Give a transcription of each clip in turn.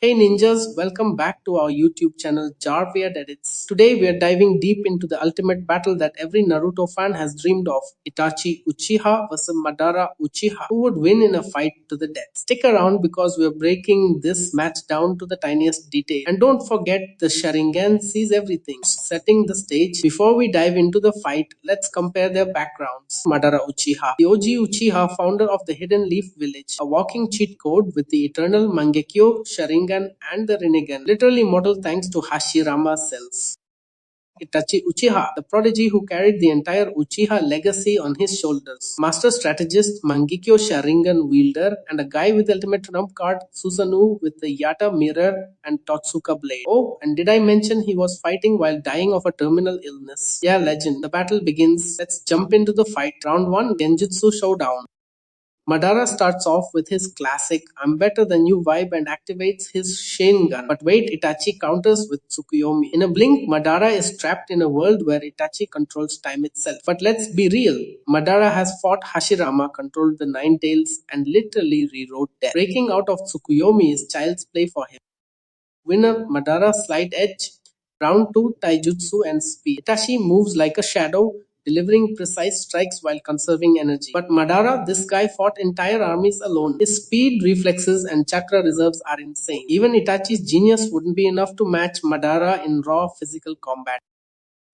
Hey ninjas, welcome back to our YouTube channel Jarviad Edits. Today we are diving deep into the ultimate battle that every Naruto fan has dreamed of, Itachi Uchiha versus Madara Uchiha. Who would win in a fight to the death? Stick around because we are breaking this match down to the tiniest detail. And don't forget the Sharingan sees everything, setting the stage. Before we dive into the fight, let's compare their backgrounds. Madara Uchiha, the OG Uchiha, founder of the Hidden Leaf Village, a walking cheat code with the eternal Mangekyo, Sharingan, and the Rinnegan, literally immortal thanks to Hashirama cells. Itachi Uchiha, the prodigy who carried the entire Uchiha legacy on his shoulders. Master strategist, Mangekyo Sharingan wielder, and a guy with the ultimate trump card, Susanoo with the Yata mirror and Totsuka blade. Oh, and did I mention he was fighting while dying of a terminal illness? Yeah, legend. The battle begins. Let's jump into the fight. Round 1, Genjutsu Showdown. Madara starts off with his classic "I'm better than you" vibe and activates his Sharingan. But wait, Itachi counters with Tsukuyomi. In a blink, Madara is trapped in a world where Itachi controls time itself. But let's be real, Madara has fought Hashirama, controlled the Nine Tails, and literally rewrote death. Breaking out of Tsukuyomi is child's play for him. Winner Madara slight edge. Round 2 Taijutsu and Speed. Itachi moves like a shadow, delivering precise strikes while conserving energy. But Madara, this guy fought entire armies alone. His speed, reflexes, and chakra reserves are insane. Even Itachi's genius wouldn't be enough to match Madara in raw physical combat.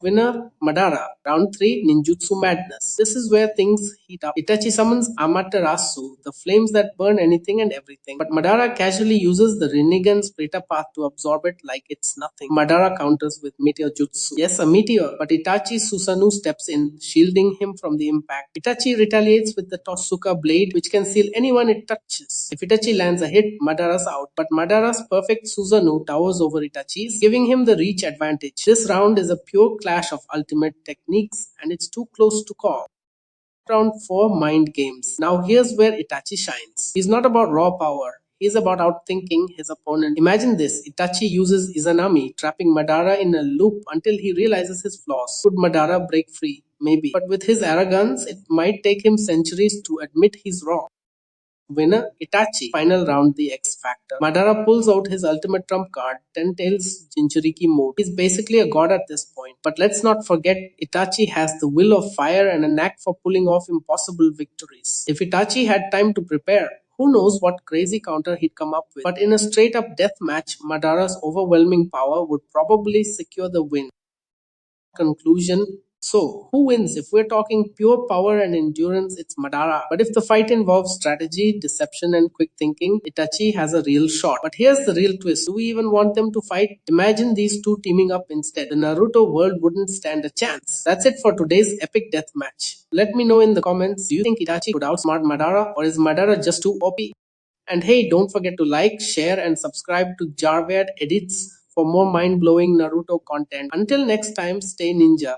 Winner Madara. Round 3 Ninjutsu Madness. This is where things heat up. Itachi summons Amaterasu, the flames that burn anything and everything. But Madara casually uses the Rinnegan's Preta Path to absorb it like it's nothing. Madara counters with Meteor Jutsu. Yes, a meteor, but Itachi Susanoo steps in, shielding him from the impact. Itachi retaliates with the Totsuka blade, which can seal anyone it touches. If Itachi lands a hit, Madara's out. But Madara's perfect Susanoo towers over Itachi's, giving him the reach advantage. This round is a pure clash of ultimate techniques, and it's too close to call. Round 4 Mind Games. Now here's where Itachi shines. He's not about raw power. He's about outthinking his opponent. Imagine this, Itachi uses Izanami, trapping Madara in a loop until he realizes his flaws. Could Madara break free? Maybe. But with his arrogance, it might take him centuries to admit he's wrong. Winner Itachi. Final round the X Factor. Madara pulls out his ultimate trump card, Ten Tails Jinchuriki mode. He's basically a god at this point. But let's not forget, Itachi has the will of fire and a knack for pulling off impossible victories. If Itachi had time to prepare, who knows what crazy counter he'd come up with. But in a straight up death match, Madara's overwhelming power would probably secure the win. Conclusion. So, who wins? If we're talking pure power and endurance, it's Madara. But if the fight involves strategy, deception, and quick thinking, Itachi has a real shot. But here's the real twist. Do we even want them to fight? Imagine these two teaming up instead. The Naruto world wouldn't stand a chance. That's it for today's epic death match. Let me know in the comments, do you think Itachi could outsmart Madara, or is Madara just too OP? And hey, don't forget to like, share, and subscribe to Jarviad Edits for more mind blowing Naruto content. Until next time, stay ninja.